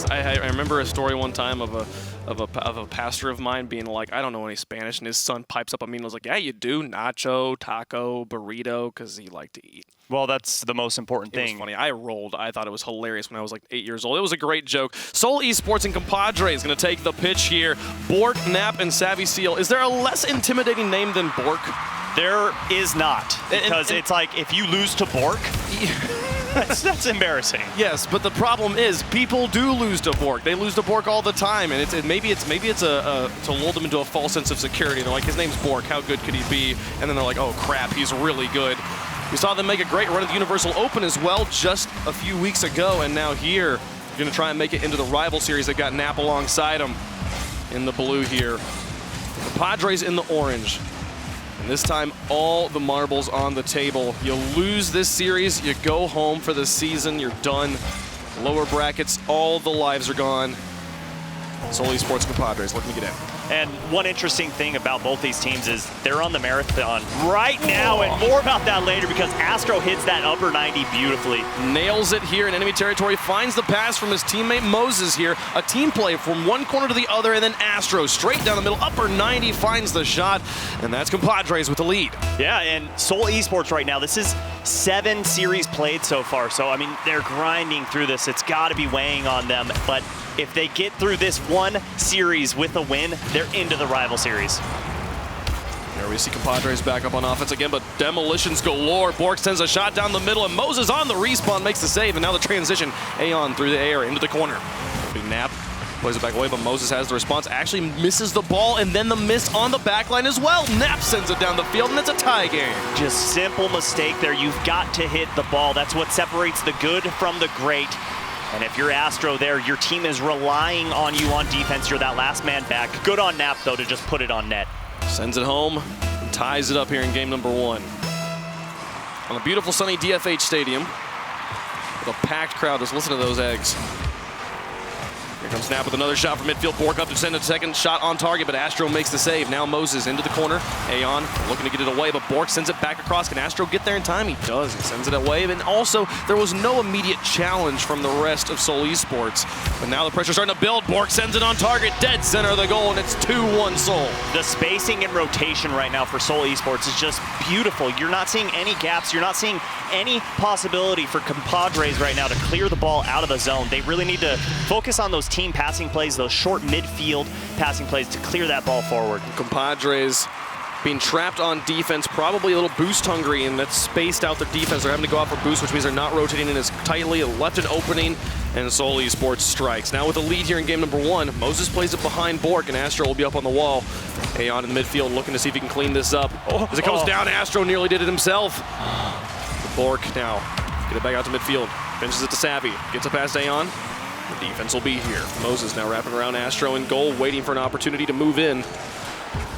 I remember a story one time of a pastor of mine being like, I don't know any Spanish, and his son pipes up on me and was like, yeah, you do, nacho, taco, burrito, because he liked to eat. Well, that's the most important thing. It was funny. I rolled. I thought it was hilarious when I was like 8 years old. It was a great joke. Seoul eSports and Compadres going to take the pitch here. Bork, Nap, and Savvy Seal. Is there a less intimidating name than Bork? There is not, because it's like if you lose to Bork, that's embarrassing. Yes, but the problem is people do lose to Bork. They lose to Bork all the time, and maybe it's to lull them into a false sense of security. They're like, his name's Bork. How good could he be? And then they're like, oh crap, he's really good. We saw them make a great run at the Universal Open as well just a few weeks ago, and now here, they're going to try and make it into the rival series. They've got Nap alongside them in the blue here. The Padres in the orange. And this time, all the marbles on the table. You lose this series, you go home for the season, you're done. Lower brackets, all the lives are gone. Seoul eSports Compadres looking to get in. And one interesting thing about both these teams is they're on the marathon right now, and more about that later because Astro hits that upper 90 beautifully. Nails it here in enemy territory, finds the pass from his teammate Moses here. A team play from one corner to the other, and then Astro straight down the middle, upper 90, finds the shot, and that's Compadres with the lead. Yeah, and Seoul eSports right now, this is 7 series played so far, so I mean, they're grinding through this. It's got to be weighing on them, but if they get through this one series with a win, they're into the rival series. There we see Compadres back up on offense again, but demolitions galore. Bork sends a shot down the middle, and Moses on the respawn makes the save, and now the transition. Aeon through the air into the corner. Big Nap plays it back away, but Moses has the response. Actually misses the ball, and then the miss on the backline as well. Nap sends it down the field, and it's a tie game. Just simple mistake there. You've got to hit the ball. That's what separates the good from the great. And if you're Astro there, your team is relying on you on defense. You're that last man back. Good on Nap, though, to just put it on net. Sends it home and ties it up here in game number 1. On a beautiful sunny DFH Stadium with a packed crowd. Just listen to those eggs. Here comes Nap with another shot from midfield. Bork up to send a second shot on target, but Astro makes the save. Now Moses into the corner. Aeon looking to get it away, but Bork sends it back across. Can Astro get there in time? He does. He sends it away. And also, there was no immediate challenge from the rest of Seoul eSports. But now the pressure's starting to build. Bork sends it on target. Dead center of the goal, and it's 2-1 Seoul. The spacing and rotation right now for Seoul eSports is just beautiful. You're not seeing any gaps. You're not seeing any possibility for Compadres right now to clear the ball out of the zone. They really need to focus on those team passing plays, those short midfield passing plays to clear that ball forward. Compadres being trapped on defense, probably a little boost hungry, and that's spaced out their defense. They're having to go out for boost, which means they're not rotating in as tightly. It left an opening, and Seoul eSports strikes. Now with the lead here in game number 1, Moses plays it behind Bork, and Astro will be up on the wall. Aeon in the midfield looking to see if he can clean this up. As it comes down, Astro nearly did it himself. Bork now get it back out to midfield. Benches it to Savvy. Gets it past Aeon. The defense will be here. Moses now wrapping around Astro in goal, waiting for an opportunity to move in.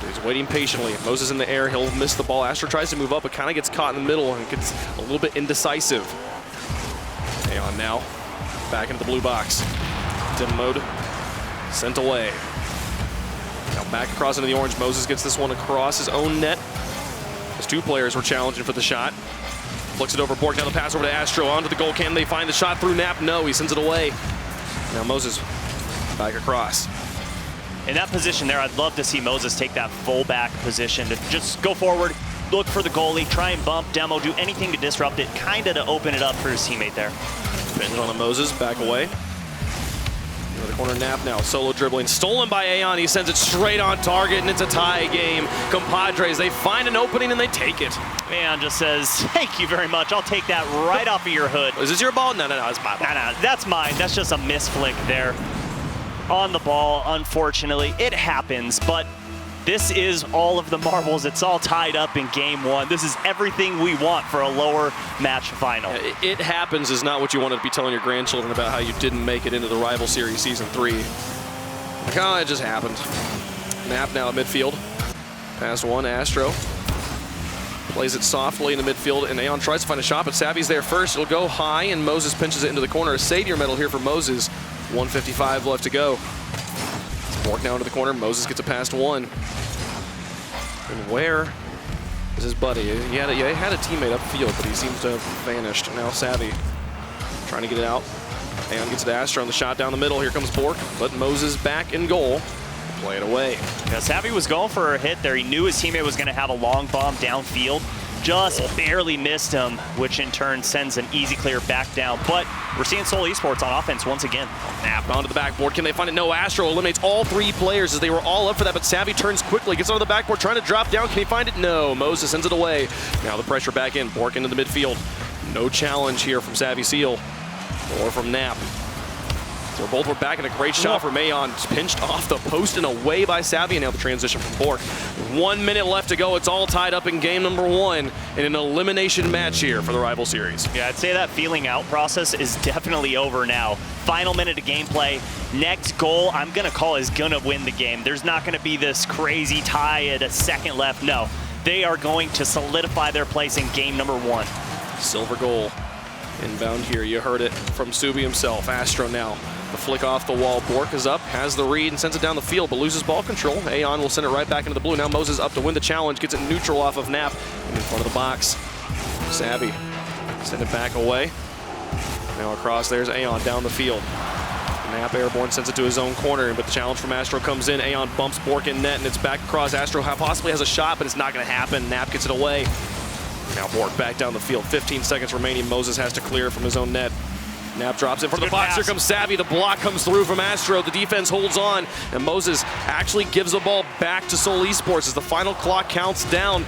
He's waiting patiently. Moses in the air, he'll miss the ball. Astro tries to move up, but kind of gets caught in the middle and gets a little bit indecisive. Aeon now back into the blue box. Dim mode, sent away. Now back across into the orange. Moses gets this one across his own net. His 2 players were challenging for the shot. Flicks it over Bork, now the pass over to Astro, onto the goal. Can they find the shot through Nap? No, he sends it away. Now Moses back across. In that position there, I'd love to see Moses take that fullback position to just go forward, look for the goalie, try and bump, demo, do anything to disrupt it, kind of to open it up for his teammate there. Bend it on to Moses, back away. The corner Nap now, solo dribbling, stolen by Aeon. He sends it straight on target, and it's a tie game. Compadres, they find an opening and they take it. Aeon just says, thank you very much. I'll take that right off of your hood. Is this your ball? No, it's my ball. No, that's mine. That's just a misflick there on the ball, unfortunately. It happens, but this is all of the marbles. It's all tied up in game 1. This is everything we want for a lower match final. It happens is not what you wanted to be telling your grandchildren about how you didn't make it into the rival series season 3. Like, oh, it just happened. Nap now at midfield. Pass 1, Astro. Plays it softly in the midfield, and Aeon tries to find a shot, but Savvy's there first. It'll go high, and Moses pinches it into the corner. A savior medal here for Moses. 1:55 left to go. Bork now into the corner. Moses gets a past 1. And where is his buddy? He had a teammate upfield, but he seems to have vanished. Now Savvy trying to get it out. Aeon gets it to Astro on the shot down the middle. Here comes Bork, but Moses back in goal. Play it away. Yeah, Savvy was going for a hit there. He knew his teammate was going to have a long bomb downfield. Just barely missed him, which in turn sends an easy clear back down. But we're seeing Seoul Esports on offense once again. Nap onto the backboard. Can they find it? No. Astro eliminates all 3 players as they were all up for that, but Savvy turns quickly, gets onto the backboard, trying to drop down. Can he find it? No. Moses sends it away. Now the pressure back in. Bork into the midfield. No challenge here from Savvy Seal or from Nap. So both were back, and a great shot from Aeon. Pinched off the post and away by Savvy, and now the transition from Bork. 1 minute left to go. It's all tied up in game number 1 in an elimination match here for the rival series. Yeah, I'd say that feeling out process is definitely over now. Final minute of gameplay. Next goal, I'm going to call, is going to win the game. There's not going to be this crazy tie at a second left. No, they are going to solidify their place in game number 1. Silver goal. Inbound here. You heard it from Subi himself. Astro now. The flick off the wall. Bork is up, has the read, and sends it down the field, but loses ball control. Aeon will send it right back into the blue. Now Moses up to win the challenge, gets it neutral off of Nap, and in front of the box. Savvy, send it back away. Now across, there's Aeon down the field. Nap airborne, sends it to his own corner, but the challenge from Astro comes in. Aeon bumps Bork in net, and it's back across. Astro possibly has a shot, but it's not going to happen. Nap gets it away. Now Bork back down the field. 15 seconds remaining. Moses has to clear from his own net. Nap drops in front of the box. Here comes Savvy. The block comes through from Astro. The defense holds on, and Moses actually gives the ball back to Seoul Esports as the final clock counts down.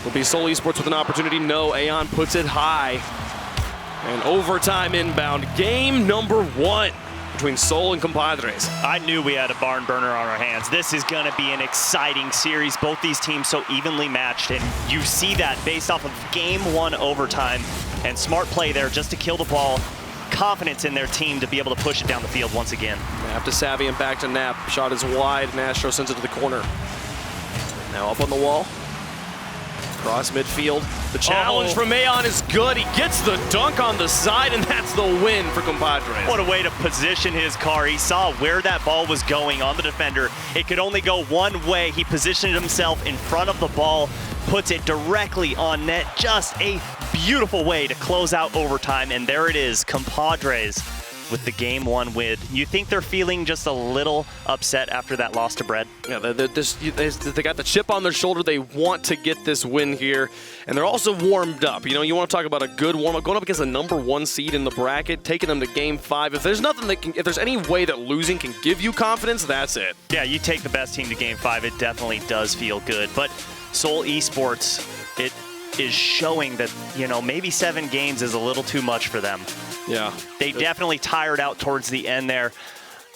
Will be Seoul Esports with an opportunity. No, Aeon puts it high. And overtime inbound. Game number 1 between Seoul and Compadres. I knew we had a barn burner on our hands. This is going to be an exciting series. Both these teams so evenly matched, and you see that based off of game 1 overtime. And smart play there just to kill the ball. Confidence in their team to be able to push it down the field once again. Nap to Savvy and back to Nap. Shot is wide, and Astro sends it to the corner. Now up on the wall. Cross midfield. The challenge from Aeon is good. He gets the dunk on the side, and that's the win for Compadres. What a way to position his car. He saw where that ball was going on the defender. It could only go one way. He positioned himself in front of the ball, puts it directly on net. Just a beautiful way to close out overtime, and there it is, Compadres with the game 1 win. You think they're feeling just a little upset after that loss to Bread? Yeah, they got the chip on their shoulder. They want to get this win here, and they're also warmed up. You know, you want to talk about a good warm-up, going up against the number 1 seed in the bracket, taking them to game 5. If there's nothing that can, if there's any way that losing can give you confidence, that's it. Yeah, you take the best team to game 5. It definitely does feel good, but Seoul Esports, it is showing that, you know, maybe 7 games is a little too much for them. Yeah. They definitely tired out towards the end there.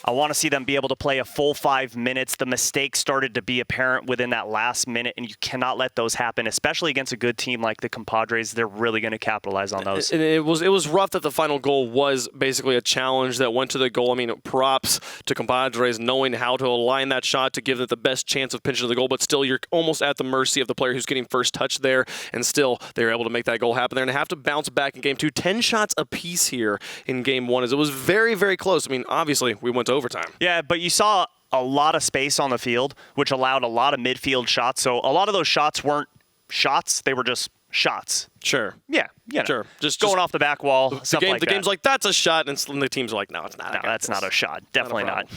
I want to see them be able to play a full 5 minutes. The mistakes started to be apparent within that last minute, and you cannot let those happen, especially against a good team like the Compadres. They're really going to capitalize on those. And it was rough that the final goal was basically a challenge that went to the goal. I mean, props to Compadres knowing how to align that shot to give it the best chance of pinching to the goal, but still you're almost at the mercy of the player who's getting first touch there, and still they were able to make that goal happen there and have to bounce back in game 2. 10 shots apiece here in game 1 as it was very, very close. I mean, obviously we went to overtime. Yeah, but you saw a lot of space on the field, which allowed a lot of midfield shots. So a lot of those shots weren't shots; they were just shots. Sure. Yeah. You know, sure. Just going off the back wall. The game's like, that's a shot, and the teams are like, no, it's not. No, that's not a shot. Definitely not.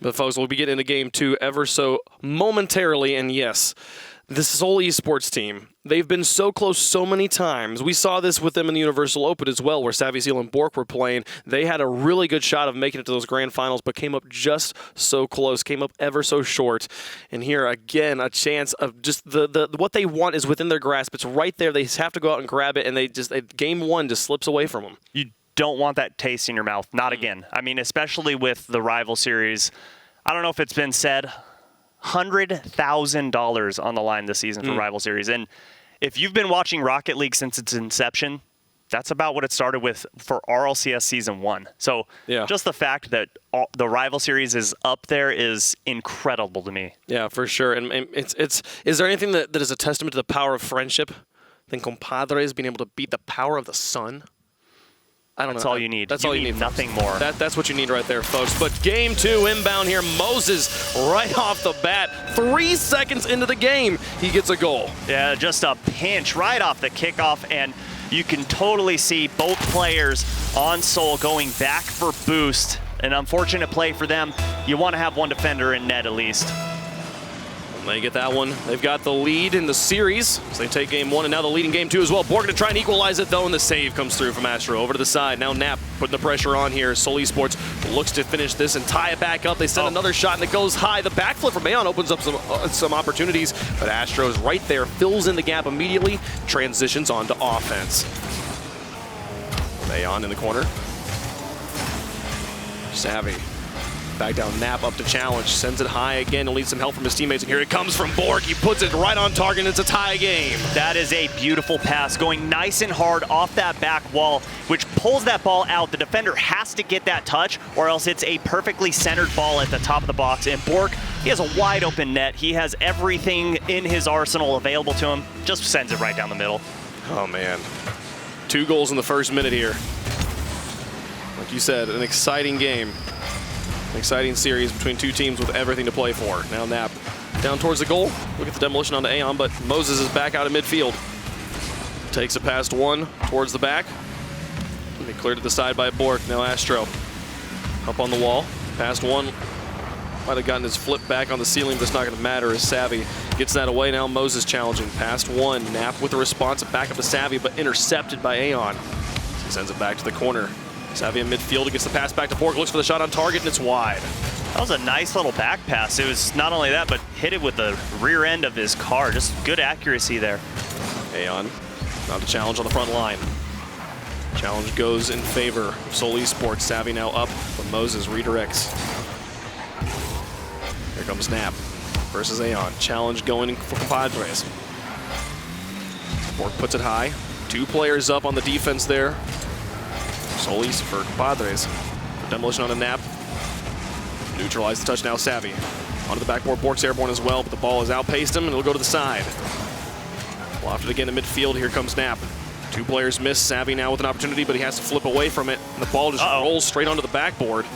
But folks, we'll be getting into game 2 ever so momentarily, and yes, this Seoul Esports team, they've been so close so many times. We saw this with them in the Universal Open as well, where Savvy Seal and Bork were playing. They had a really good shot of making it to those grand finals, but came up just so close, came up ever so short. And here, again, a chance of just what they want is within their grasp. It's right there. They just have to go out and grab it, and game 1 just slips away from them. You don't want that taste in your mouth. Not again. I mean, especially with the rival series. I don't know if it's been said, $100,000 on the line this season for Rival Series. And if you've been watching Rocket League since its inception, that's about what it started with for RLCS Season 1. So just the fact that the Rival Series is up there is incredible to me. Yeah, for sure. And is there anything that is a testament to the power of friendship than Compadres being able to beat the power of the sun? I don't know. That's all you need. That's all you need. Nothing more. That's what you need right there, folks. But game 2 inbound here. Moses right off the bat. 3 seconds into the game, he gets a goal. Yeah, just a pinch right off the kickoff. And you can totally see both players on Seoul going back for boost. An unfortunate play for them. You want to have one defender in net at least. They get that one. They've got the lead in the series. So they take game 1 and now the lead in game 2 as well. Borg going to try and equalize it though, and the save comes through from Astro. Over to the side. Now Nap putting the pressure on here. Seoul eSports looks to finish this and tie it back up. They send another shot and it goes high. The backflip from Aeon opens up some opportunities, but Astro is right there, fills in the gap immediately, transitions onto offense. Aeon in the corner. Savvy. Back down, Nap up to challenge, sends it high again and needs some help from his teammates, and here it comes from Borg. He puts it right on target and it's a tie game. That is a beautiful pass, going nice and hard off that back wall, which pulls that ball out. The defender has to get that touch or else it's a perfectly centered ball at the top of the box. And Borg, he has a wide open net. He has everything in his arsenal available to him. Just sends it right down the middle. Oh man, 2 goals in the first minute here. Like you said, an exciting game. An exciting series between 2 teams with everything to play for. Now Nap down towards the goal. Look at the demolition onto Aeon, but Moses is back out of midfield. Takes it past 1 towards the back. And they cleared to the side by Borg. Now Astro up on the wall. Past 1. Might have gotten his flip back on the ceiling, but it's not going to matter as Savvy gets that away. Now Moses challenging. Past 1. Nap with the response back up to Savvy, but intercepted by Aeon. He sends it back to the corner. Savvy in midfield, gets the pass back to Borg, looks for the shot on target, and it's wide. That was a nice little back pass. It was not only that, but hit it with the rear end of his car. Just good accuracy there. Aeon, now the challenge on the front line. Challenge goes in favor of Seoul eSports. Savvy now up, but Moses redirects. Here comes Nap versus Aeon. Challenge going for COMPADRES. Borg puts it high. 2 players up on the defense there. Seoul East for COMPADRES. Demolition on a Nap. Neutralize the touch now, Savvy. Onto the backboard, Borg's airborne as well, but the ball has outpaced him and it'll go to the side. Lofted again in midfield, here comes Nap. 2 players miss, Savvy now with an opportunity, but he has to flip away from it. And the ball just rolls straight onto the backboard.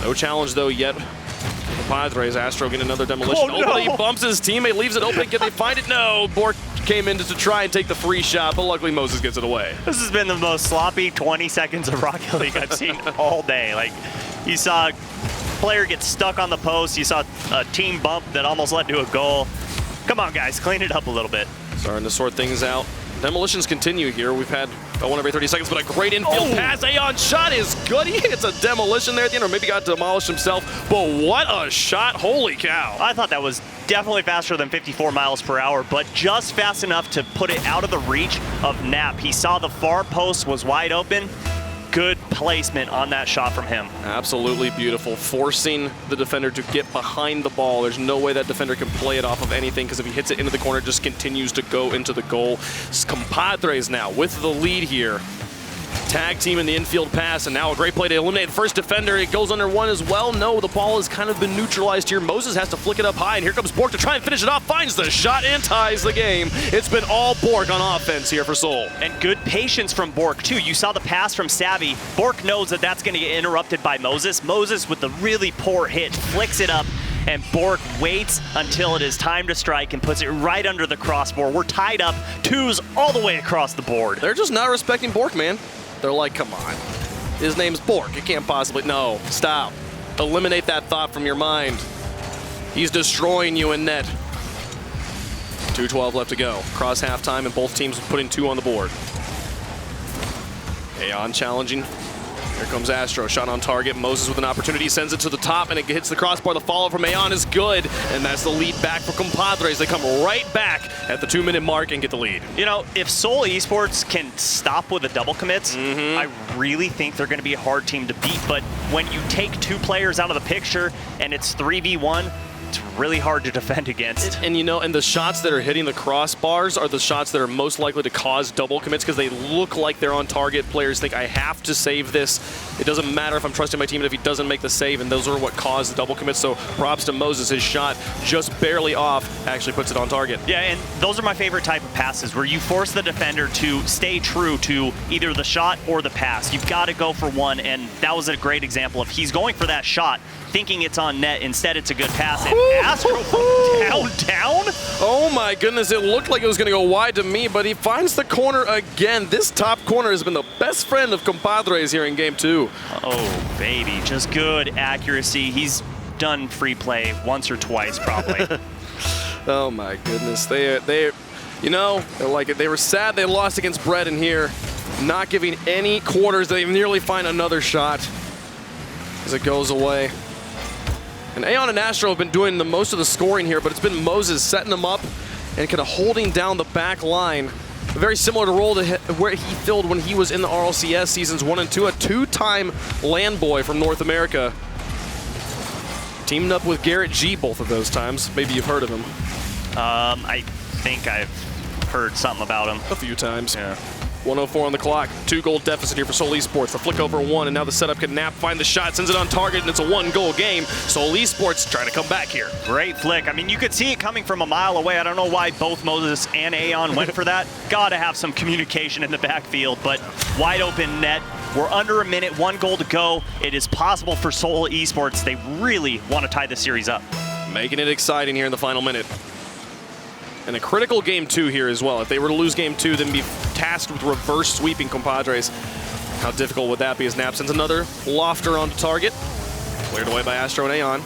No challenge though yet. COMPADRES, Astro getting another demolition. Oh, no. He bumps his teammate, leaves it open. Can they find it? No, Borg came in to try and take the free shot, but luckily Moses gets it away. This has been the most sloppy 20 seconds of Rocket League I've seen all day. Like, you saw a player get stuck on the post. You saw a team bump that almost led to a goal. Come on, guys, clean it up a little bit. Starting to sort things out. Demolitions continue here. We've had about 1 every 30 seconds, but a great infield pass. Aeon shot is good. He hits a demolition there at the end, or maybe got demolished himself. But what a shot. Holy cow. I thought that was definitely faster than 54 miles per hour, but just fast enough to put it out of the reach of Nap. He saw the far post was wide open. Good placement on that shot from him. Absolutely beautiful, forcing the defender to get behind the ball. There's no way that defender can play it off of anything, because if he hits it into the corner, it just continues to go into the goal. COMPADRES now with the lead here. Tag team in the infield pass, and now a great play to eliminate the first defender. It goes under 1 as well. No, the ball has kind of been neutralized here. Moses has to flick it up high, and here comes Borg to try and finish it off. Finds the shot and ties the game. It's been all Borg on offense here for Seoul. And good patience from Borg, too. You saw the pass from Savvy. Borg knows that that's going to get interrupted by Moses. Moses, with the really poor hit, flicks it up, and Borg waits until it is time to strike and puts it right under the crossbar. We're tied up, 2s all the way across the board. They're just not respecting Borg, man. They're like, come on. His name's Borg. It can't possibly. No, stop. Eliminate that thought from your mind. He's destroying you in net. 2:12 left to go. Cross halftime, and both teams putting 2 on the board. Aeon challenging. Here comes Astro, shot on target. Moses with an opportunity, sends it to the top, and it hits the crossbar. The follow from Aeon is good, and that's the lead back for COMPADRES. They come right back at the 2-minute mark and get the lead. You know, if Seoul eSports can stop with the double commits, I really think they're going to be a hard team to beat. But when you take 2 players out of the picture and it's 3v1, it's really hard to defend against. And you know, and the shots that are hitting the crossbars are the shots that are most likely to cause double commits, because they look like they're on target. Players think, I have to save this. It doesn't matter if I'm trusting my team if he doesn't make the save, and those are what cause the double commits. So props to Moses. His shot just barely off actually puts it on target. Yeah, and those are my favorite type of passes, where you force the defender to stay true to either the shot or the pass. You've got to go for one, and that was a great example of he's going for that shot, thinking it's on net. Instead, it's a good pass. And Astro down. Oh my goodness, it looked like it was going to go wide to me, but he finds the corner again. This top corner has been the best friend of Compadres here in game 2. Oh, baby, just good accuracy. He's done free play once or twice, probably. Oh my goodness, you know, they were sad they lost against Brett in here, not giving any corners. They nearly find another shot as it goes away. And Aeon and Astro have been doing the most of the scoring here, but it's been Moses setting them up and kind of holding down the back line. Very similar to role to where he filled when he was in the RLCS seasons 1 and 2, a 2-time land boy from North America. Teamed up with Garrett G both of those times. Maybe you've heard of him. I think I've heard something about him. A few times. Yeah. 104 on the clock. 2-goal deficit here for Seoul Esports. The flick over 1, and now the setup can Nap find the shot, sends it on target, and it's a 1-goal game. Seoul Esports trying to come back here. Great flick. I mean, you could see it coming from a mile away. I don't know why both Moses and Aeon went for that. Gotta have some communication in the backfield, but wide open net. We're under a minute, 1 goal to go. It is possible for Seoul Esports. They really want to tie the series up. Making it exciting here in the final minute. And a critical game 2 here as well. If they were to lose game 2, then be tasked with reverse sweeping Compadres. How difficult would that be as Nap sends another lofter onto target. Cleared away by Astro and Aeon.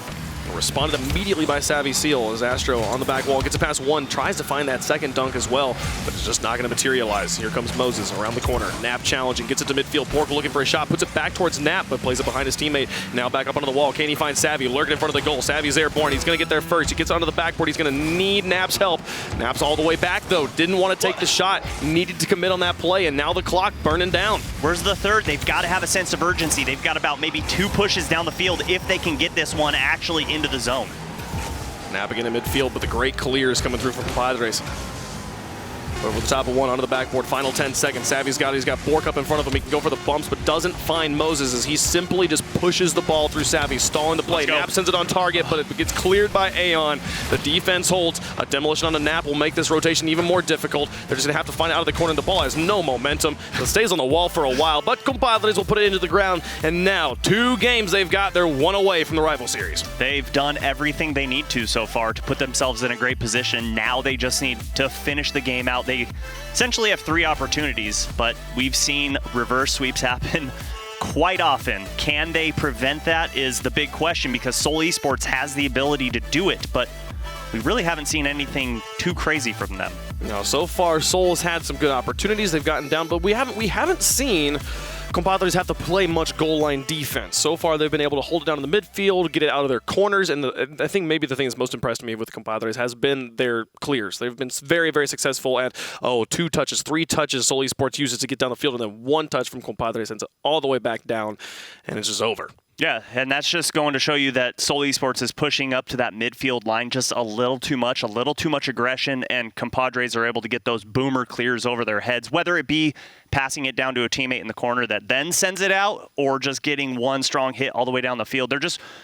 Responded immediately by Savvy Seal as Astro on the back wall gets it past 1, tries to find that second dunk as well, but it's just not going to materialize. Here comes Moses around the corner. Nap challenging, gets it to midfield. Pork looking for a shot, puts it back towards Nap, but plays it behind his teammate. Now back up onto the wall. Can he find Savvy? Lurking in front of the goal. Savvy's airborne. He's going to get there first. He gets onto the backboard. He's going to need Nap's help. Nap's all the way back, though. Didn't want to take the shot. Needed to commit on that play, and now the clock burning down. Where's the third? They've got to have a sense of urgency. They've got about maybe 2 pushes down the field if they can get this one actually into the zone. Nap again in midfield, but the great clears coming through from Padres. Over the top of 1 onto the backboard. Final 10 seconds. Savvy's got Bork up in front of him. He can go for the bumps, but doesn't find Moses as he simply just pushes the ball through Savvy, stalling the play. Nap sends it on target, but it gets cleared by Aeon. The defense holds. A demolition on the Nap will make this rotation even more difficult. They're just going to have to find it out of the corner. The ball has no momentum. It stays on the wall for a while, but Compadres will put it into the ground. And now, 2 games they've got. They're 1 away from the rival series. They've done everything they need to so far to put themselves in a great position. Now they just need to finish the game out. They essentially have 3 opportunities, but we've seen reverse sweeps happen quite often. Can they prevent that is the big question, because Seoul Esports has the ability to do it, but we really haven't seen anything too crazy from them. No, so far Seoul's had some good opportunities. They've gotten down, but we haven't seen Compadres have to play much goal line defense. So far, they've been able to hold it down in the midfield, get it out of their corners, and I think maybe the thing that's most impressed me with the Compadres has been their clears. They've been very, very successful at, 2 touches, 3 touches Seoul Esports uses to get down the field, and then 1 touch from Compadres sends it all the way back down, and it's just over. Yeah, and that's just going to show you that Seoul Esports is pushing up to that midfield line just a little too much aggression, and Compadres are able to get those boomer clears over their heads, whether it be passing it down to a teammate in the corner that then sends it out, or just getting 1 strong hit all the way down the field.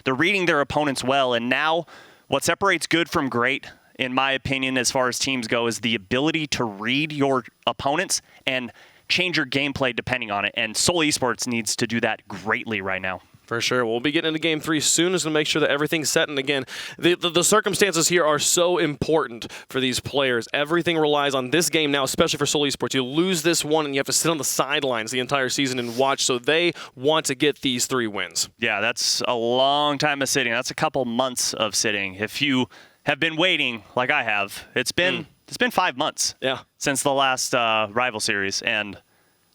They're reading their opponents well, and now what separates good from great, in my opinion, as far as teams go, is the ability to read your opponents and change your gameplay depending on it, and Seoul Esports needs to do that greatly right now. For sure. We'll be getting into Game 3 soon, just to make sure that everything's set. And again, the circumstances here are so important for these players. Everything relies on this game now, especially for Seoul Esports. You lose this one, and you have to sit on the sidelines the entire season and watch. So they want to get these 3 wins. Yeah, that's a long time of sitting. That's a couple months of sitting. If you have been waiting, like I have, it's been 5 months since the last rival series, and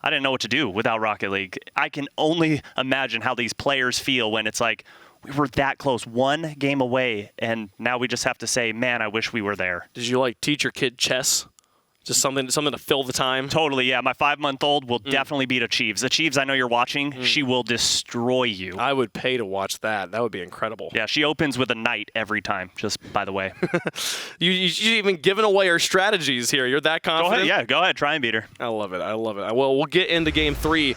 I didn't know what to do without Rocket League. I can only imagine how these players feel when it's like, we were that close, 1 game away, and now we just have to say, man, I wish we were there. Did you teach your kid chess? Just something to fill the time? Totally, yeah. My 5-month-old will definitely beat Achieves. Achieves, I know you're watching. She will destroy you. I would pay to watch that. That would be incredible. Yeah, she opens with a knight every time, just by the way. You've even given away her strategies here. You're that confident? Go ahead, go ahead. Try and beat her. I love it. I love it. Well, we'll get into Game 3.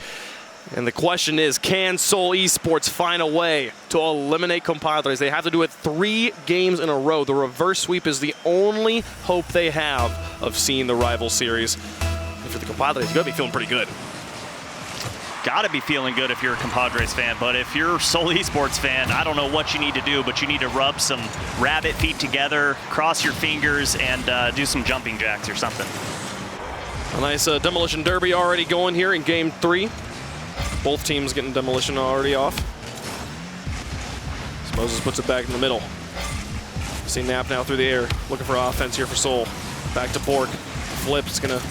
And the question is, can Seoul Esports find a way to eliminate Compadres? They have to do it 3 games in a row. The reverse sweep is the only hope they have of seeing the rival series. And for the Compadres, you got to be feeling pretty good. got to be feeling good if you're a Compadres fan, but if you're Seoul eSports fan, I don't know what you need to do, but you need to rub some rabbit feet together, cross your fingers, and do some jumping jacks or something. A nice demolition derby already going here in game 3. Both teams getting demolition already off. So Moses puts it back in the middle. See Knapp now through the air, looking for offense here for Seoul. Back to Bork. Flip, it's gonna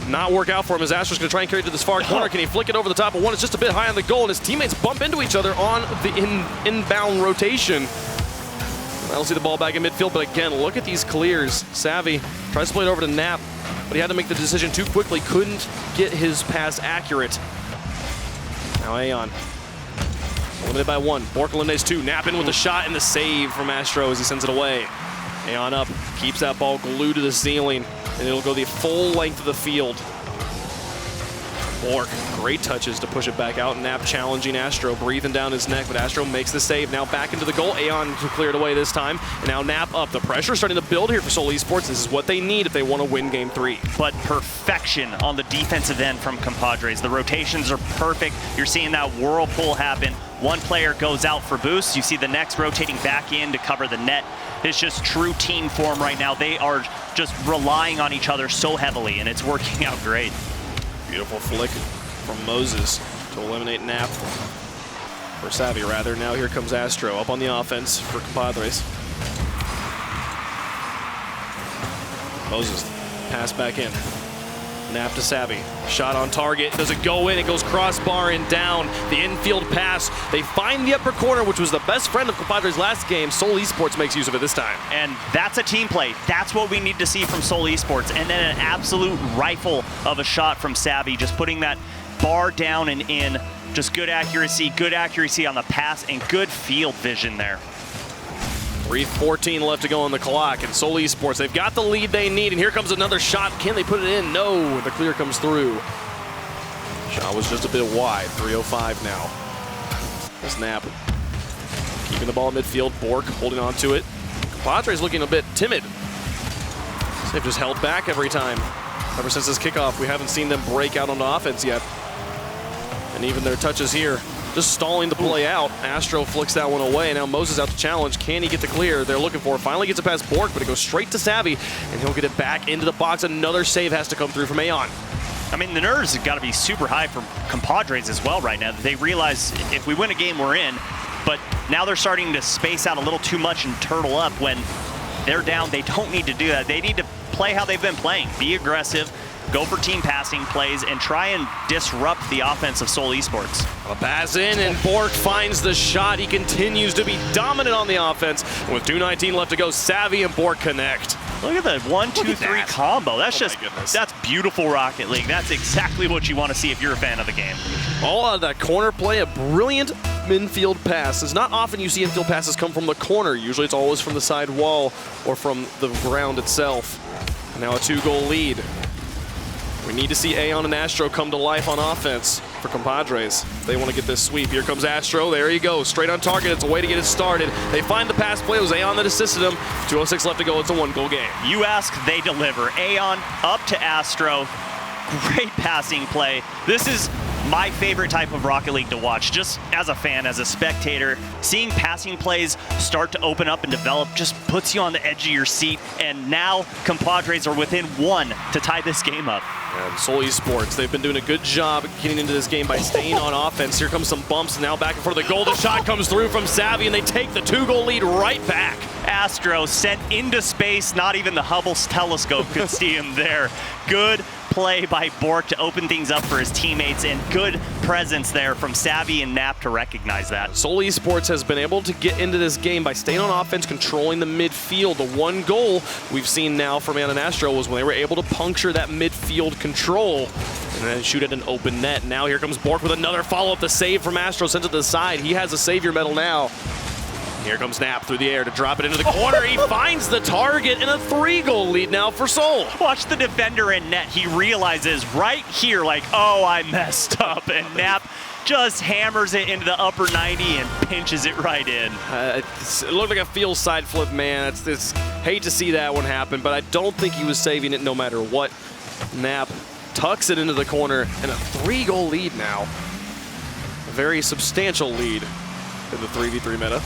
not work out for him as Astro's gonna try and carry it to this far corner. Can he flick it over the top of one? It's just a bit high on the goal, and his teammates bump into each other on the inbound rotation. I don't see the ball back in midfield, but again, look at these clears. Savvy tries to play it over to Knapp, but he had to make the decision too quickly. Couldn't get his pass accurate. Now Aeon limited by 1. Bork eliminates 2. Knapp in with the shot and the save from Astro as he sends it away. Aeon up, keeps that ball glued to the ceiling, and it'll go the full length of the field. Bork, great touches to push it back out. Knapp challenging Astro, breathing down his neck, but Astro makes the save. Now back into the goal. Aeon cleared away this time, and now Knapp up. The pressure starting to build here for Seoul eSports. This is what they need if they want to win game 3. But perfection on the defensive end from Compadres. The rotations are perfect. You're seeing that whirlpool happen. One player goes out for boost. You see the next rotating back in to cover the net. It's just true team form right now. They are just relying on each other so heavily, and it's working out great. Beautiful flick from Moses to eliminate Knapp. Or Savvy, rather. Now here comes Astro up on the offense for Compadres. Moses, pass back in. Knapp to Savvy. Shot on target. Does it go in? It goes crossbar and down. The infield pass. They find the upper corner, which was the best friend of Compadres last game. Seoul eSports makes use of it this time. And that's a team play. That's what we need to see from Seoul eSports. And then an absolute rifle of a shot from Savvy, just putting that bar down and in. Just good accuracy on the pass, and good field vision there. 3:14 left to go on the clock, and Seoul eSports, they've got the lead they need, and here comes another shot. Can they put it in? No, the clear comes through. Shot was just a bit wide, 3:05 now. This Knapp keeping the ball in midfield, Bork holding on to it. Compadres looking a bit timid. They've just held back every time. Ever since this kickoff, we haven't seen them break out on offense yet. And even their touches here, just stalling the play out. Astro flicks that one away. Now Moses out to challenge. Can he get the clear they're looking for? Finally gets it past Bork, but it goes straight to Savvy, and he'll get it back into the box. Another save has to come through from Aeon. I mean, the nerves have got to be super high for Compadres as well right now. They realize if we win a game, we're in. But now they're starting to space out a little too much and turtle up. When they're down, they don't need to do that. They need to play how they've been playing. Be aggressive, go for team passing plays, and try and disrupt the offense of Seoul eSports. A pass in, and Bork finds the shot. He continues to be dominant on the offense. And with 2:19 left to go, Savvy and Bork connect. Look at the 1-2-3 combo. That's that's beautiful Rocket League. That's exactly what you want to see if you're a fan of the game. All out of that corner play, a brilliant infield pass. It's not often you see infield passes come from the corner. Usually it's always from the side wall or from the ground itself. And now a 2-goal lead. We need to see Aeon and Astro come to life on offense for Compadres. They want to get this sweep. Here comes Astro. There he goes. Straight on target. It's a way to get it started. They find the pass play. It was Aeon that assisted him. 2:06 left to go. It's a 1-goal game. You ask, they deliver. Aeon up to Astro. Great passing play. This is my favorite type of Rocket League to watch. Just as a fan, as a spectator, seeing passing plays start to open up and develop just puts you on the edge of your seat. And now Compadres are within 1 to tie this game up. And Seoul eSports, they've been doing a good job getting into this game by staying on offense. Here comes some bumps, and now back in front of the goal. The shot comes through from Savvy, and they take the 2-goal lead right back. Astro sent into space. Not even the Hubble telescope could see him there. Good play by Bork to open things up for his teammates, and good presence there from Savvy and Knapp to recognize that. Seoul eSports has been able to get into this game by staying on offense, controlling the midfield. The one goal we've seen now from Aeon and Astro was when they were able to puncture that midfield control and then shoot at an open net. Now here comes Bork with another follow-up. The save from Astro sent to the side. He has a savior medal now. Here comes Knapp through the air to drop it into the corner. He finds the target, and a 3-goal lead now for Seoul. Watch the defender in net. He realizes right here, like, oh, I messed up. And Knapp just hammers it into the upper 90 and pinches it right in. It looked like a field side flip, man. It's hate to see that one happen, but I don't think he was saving it no matter what. Knapp tucks it into the corner, and a 3-goal lead now. very substantial lead in the 3v3 meta.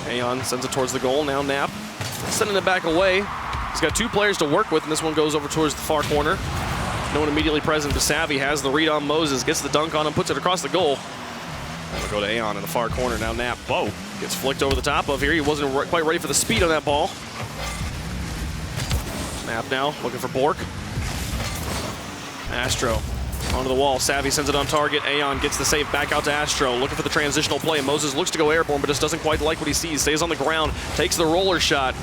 Aeon sends it towards the goal. Now Nap sending it back away. He's got 2 players to work with, and this one goes over towards the far corner. No one immediately present, but Savvy has the read on Moses, gets the dunk on him, puts it across the goal. That'll go to Aeon in the far corner. Now Nap, whoa, gets flicked over the top of here. He wasn't quite ready for the speed on that ball. Nap now looking for Bork. Astro onto the wall. Savvy sends it on target. Aeon gets the save back out to Astro, looking for the transitional play. Moses looks to go airborne, but just doesn't quite like what he sees. Stays on the ground, takes the roller shot.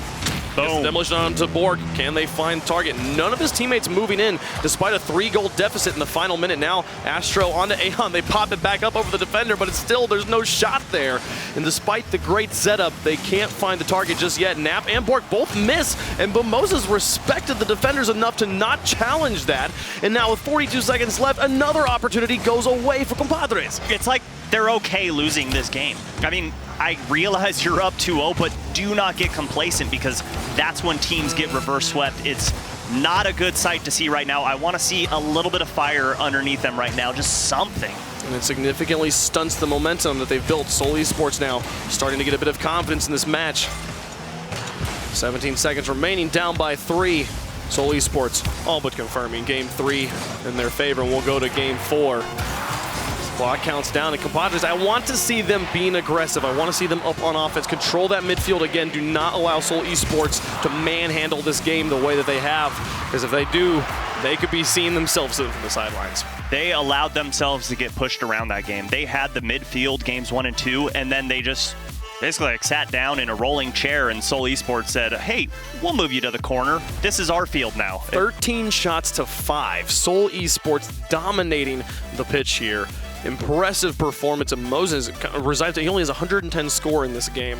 Gets the demolition onto Bork. Can they find target? None of his teammates moving in, despite a 3-goal deficit in the final minute. Now Astro onto Aeon. They pop it back up over the defender, but it's still, there's no shot there. And despite the great setup, they can't find the target just yet. Nap and Bork both miss, but Moses respected the defenders enough to not challenge that. And now with 42 seconds left, another opportunity goes away for Compadres. It's like they're okay losing this game. I mean, I realize you're up 2-0, but do not get complacent, because that's when teams get reverse swept. It's not a good sight to see right now. I want to see a little bit of fire underneath them right now, just something. And it significantly stunts the momentum that they've built. Seoul eSports now starting to get a bit of confidence in this match. 17 seconds remaining, down by 3. Seoul eSports all but confirming game 3 in their favor, and we'll go to game 4. Clock counts down, and Compadres, I want to see them being aggressive. I want to see them up on offense, control that midfield again. Do not allow Seoul eSports to manhandle this game the way that they have, because if they do, they could be seeing themselves in the sidelines. They allowed themselves to get pushed around that game. They had the midfield games 1 and 2, and then they just basically like sat down in a rolling chair, and Seoul eSports said, hey, we'll move you to the corner. This is our field now. 13 shots to 5. Seoul eSports dominating the pitch here. Impressive performance of Moses. Resides, he only has 110 score in this game.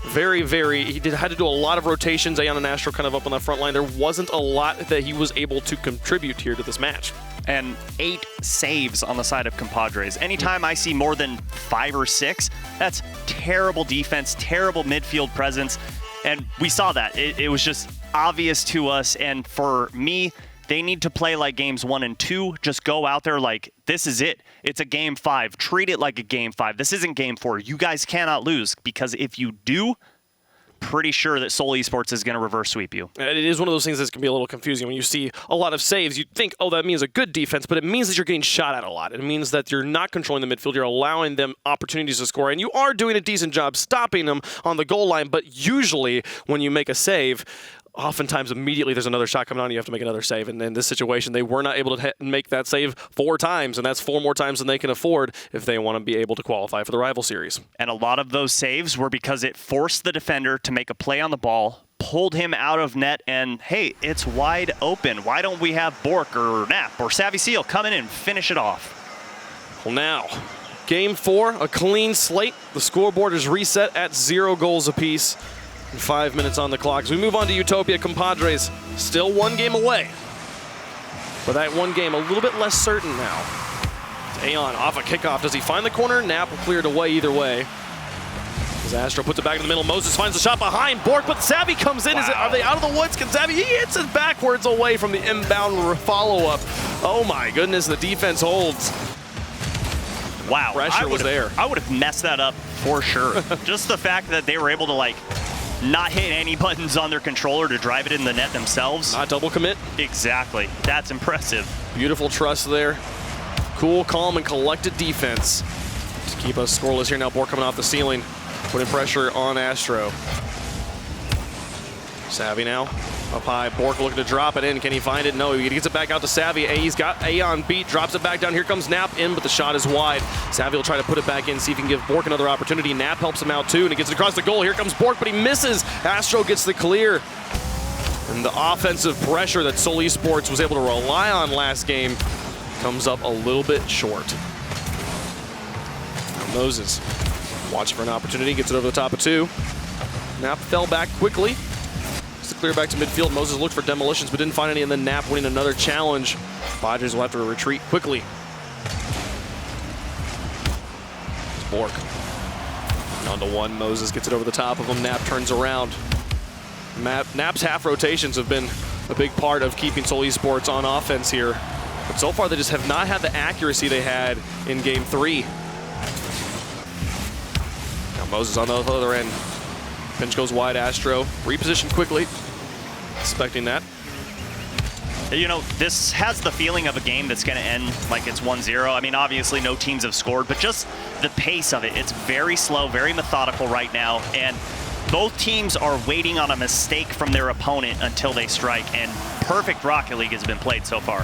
Very, he had to do a lot of rotations. Aeon and Astro kind of up on that front line. There wasn't a lot that he was able to contribute here to this match. And 8 saves on the side of Compadres. Anytime I see more than 5 or 6, that's terrible defense, terrible midfield presence. And we saw that. It was just obvious to us. And for me, they need to play like games 1 and 2. Just go out there like, this is it. It's a game 5. Treat it like a game 5. This isn't game 4. You guys cannot lose, because if you do, pretty sure that Seoul eSports is going to reverse sweep you. It is one of those things that's going to be a little confusing. When you see a lot of saves, you think, oh, that means a good defense, but it means that you're getting shot at a lot. It means that you're not controlling the midfield. You're allowing them opportunities to score, and you are doing a decent job stopping them on the goal line, but usually when you make a save, oftentimes immediately there's another shot coming on, you have to make another save. And in this situation, they were not able to make that save 4 times, and that's 4 more times than they can afford if they want to be able to qualify for the rival series. And a lot of those saves were because it forced the defender to make a play on the ball, pulled him out of net, and hey, it's wide open. Why don't we have Bork or Nap or Savvy Seal come in and finish it off? Well, now, game 4, a clean slate. The scoreboard is reset at 0 goals apiece. 5 minutes on the clock. As we move on to Utopia, Compadres still 1 game away. But that 1 game a little bit less certain now. Aeon off a kickoff. Does he find the corner? Nap will clear it away either way. As Astro puts it back in the middle, Moses finds the shot behind Bork, but Savvy comes in. Wow. Are they out of the woods? Can Savvy? He hits it backwards away from the inbound follow-up. Oh my goodness, the defense holds. Wow. Pressure was there. I would have messed that up for sure. Just the fact that they were able to, like, not hit any buttons on their controller to drive it in the net themselves. Not double commit. Exactly. That's impressive. Beautiful trust there. Cool, calm, and collected defense to keep us scoreless here. Now Bork coming off the ceiling, putting pressure on Astro. Savvy now up high. Bork looking to drop it in. Can he find it? No, he gets it back out to Savvy. He's got Aeon beat, drops it back down. Here comes Nap in, but the shot is wide. Savvy will try to put it back in, see if he can give Bork another opportunity. Nap helps him out too, and he gets it across the goal. Here comes Bork, but he misses. Astro gets the clear. And the offensive pressure that Seoul eSports was able to rely on last game comes up a little bit short. Now Moses watching for an opportunity, gets it over the top of 2. Nap fell back quickly. To clear back to midfield. Moses looked for demolitions but didn't find any, and then Nap winning another challenge. Padres will have to retreat quickly. It's Bork. On to 1. Moses gets it over the top of him. Nap turns around. Nap's half rotations have been a big part of keeping Seoul eSports on offense here. But so far, they just have not had the accuracy they had in Game 3. Now Moses on the other end. Pinch goes wide, Astro. Reposition quickly. Expecting that. You know, this has the feeling of a game that's going to end like it's 1-0. I mean, obviously no teams have scored, but just the pace of it, it's very slow, very methodical right now, and both teams are waiting on a mistake from their opponent until they strike, and perfect Rocket League has been played so far.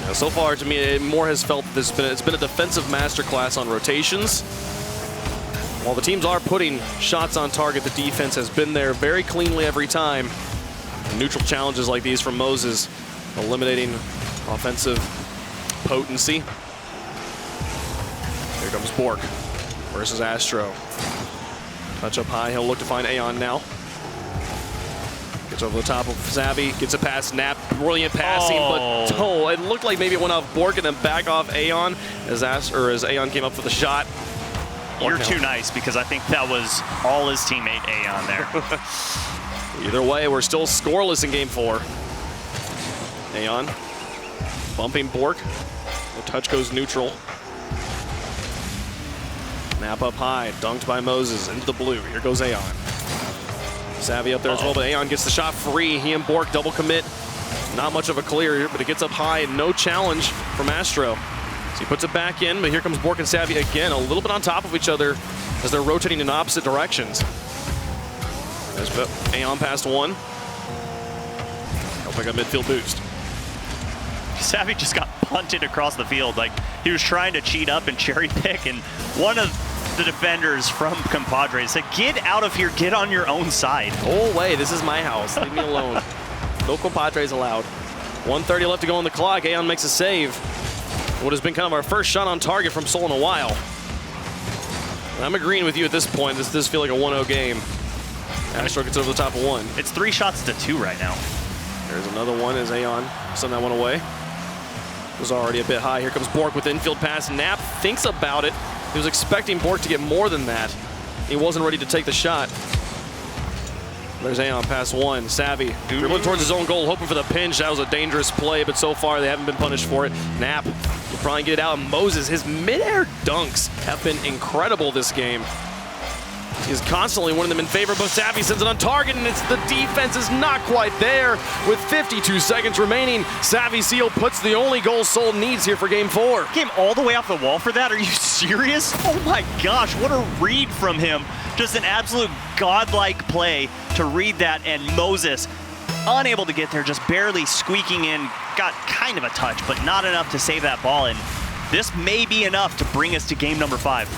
Yeah, so far, to me, it more has felt that it's been a defensive masterclass on rotations. While the teams are putting shots on target, the defense has been there very cleanly every time. And neutral challenges like these from Moses, eliminating offensive potency. Here comes Bork versus Astro. Touch up high, he'll look to find Aeon now. Gets over the top of Savvy, gets it past Nap. Brilliant passing, but it looked like maybe it went off Bork and then back off Aeon as Aeon came up for the shot. You're too nice, because I think that was all his teammate Aeon there. Either way, we're still scoreless in Game 4. Aeon bumping Bork. The touch goes neutral. Nap up high, dunked by Moses into the blue. Here goes Aeon. Savvy up there as well, but Aeon gets the shot free. He and Bork double commit. Not much of a clear, but it gets up high and no challenge from Astro. So he puts it back in, but here comes Bork and Savvy again, a little bit on top of each other as they're rotating in opposite directions. There's Aeon past one. He'll pick up midfield boost. Savvy just got punted across the field. Like, he was trying to cheat up and cherry pick, and one of the defenders from Compadres said, "Get out of here, get on your own side." Go away, this is my house, leave me alone. No Compadres allowed. 1:30 left to go on the clock. Aeon makes a save. What has been kind of our first shot on target from Seoul in a while. And I'm agreeing with you at this point. This does feel like a 1-0 game. Astro gets over the top of one. It's 3 shots to 2 right now. There's another one as Aeon sent that one away. It was already a bit high. Here comes Bork with infield pass. Nap thinks about it. He was expecting Bork to get more than that. He wasn't ready to take the shot. There's Aeon past one. Savvy dribbling towards his own goal, hoping for the pinch. That was a dangerous play, but so far they haven't been punished for it. Nap will probably get it out. And Moses, his mid-air dunks have been incredible this game. He's constantly winning them in favor, but Savvy sends it on target, and the defense is not quite there. With 52 seconds remaining, Savvy Seal puts the only goal Seoul needs here for Game 4. Came all the way off the wall for that? Are you serious? Oh my gosh, what a read from him. Just an absolute godlike play to read that, and Moses unable to get there, just barely squeaking in. Got kind of a touch, but not enough to save that ball, and this may be enough to bring us to game number 5.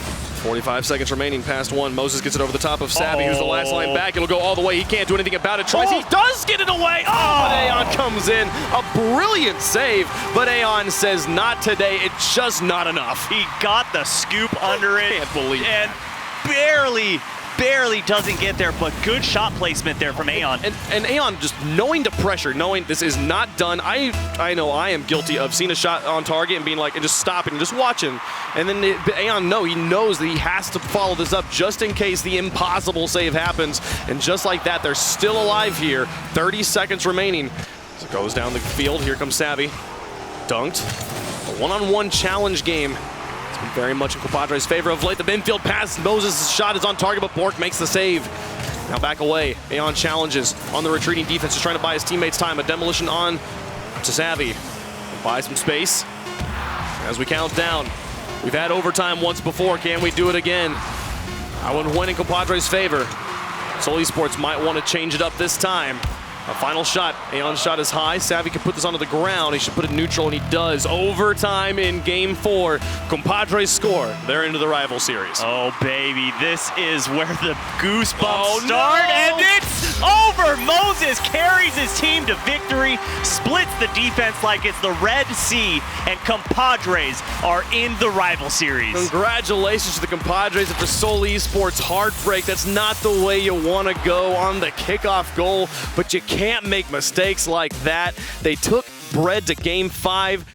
45 seconds remaining, past one. Moses gets it over the top of Savvy, who's the last line back. It'll go all the way. He can't do anything about it. Tries, he does get it away. But Aeon comes in. A brilliant save, but Aeon says not today. It's just not enough. He got the scoop under it. Can't believe and barely doesn't get there, but good shot placement there from Aeon. And Aeon just knowing the pressure, knowing this is not done. I know I am guilty of seeing a shot on target and being like, and just stopping and just watching. And then Aeon he knows that he has to follow this up just in case the impossible save happens. And just like that, they're still alive here. 30 seconds remaining. So it goes down the field. Here comes Savvy. Dunked. A one-on-one challenge game. Very much in Compadres' favor of late. The infield pass, Moses' shot is on target, but Bork makes the save. Now back away. Aeon challenges on the retreating defense, just trying to buy his teammates time. A demolition on to Savvy. Buy some space as we count down. We've had overtime once before. Can we do it again? I wouldn't win in Compadres' favor. Seoul eSports might want to change it up this time. A final shot. Aeon's shot is high. Savvy can put this onto the ground. He should put it neutral, and he does. Overtime in Game 4. Compadres score. They're into the rival series. Oh, baby. This is where the goosebumps start, and it's over. Moses carries his team to victory, splits the defense like it's the Red Sea, and Compadres are in the rival series. Congratulations to the Compadres and for Seoul eSports. Heartbreak. That's not the way you want to go on the kickoff goal, but you can't make mistakes like that. They took bread to Game 5.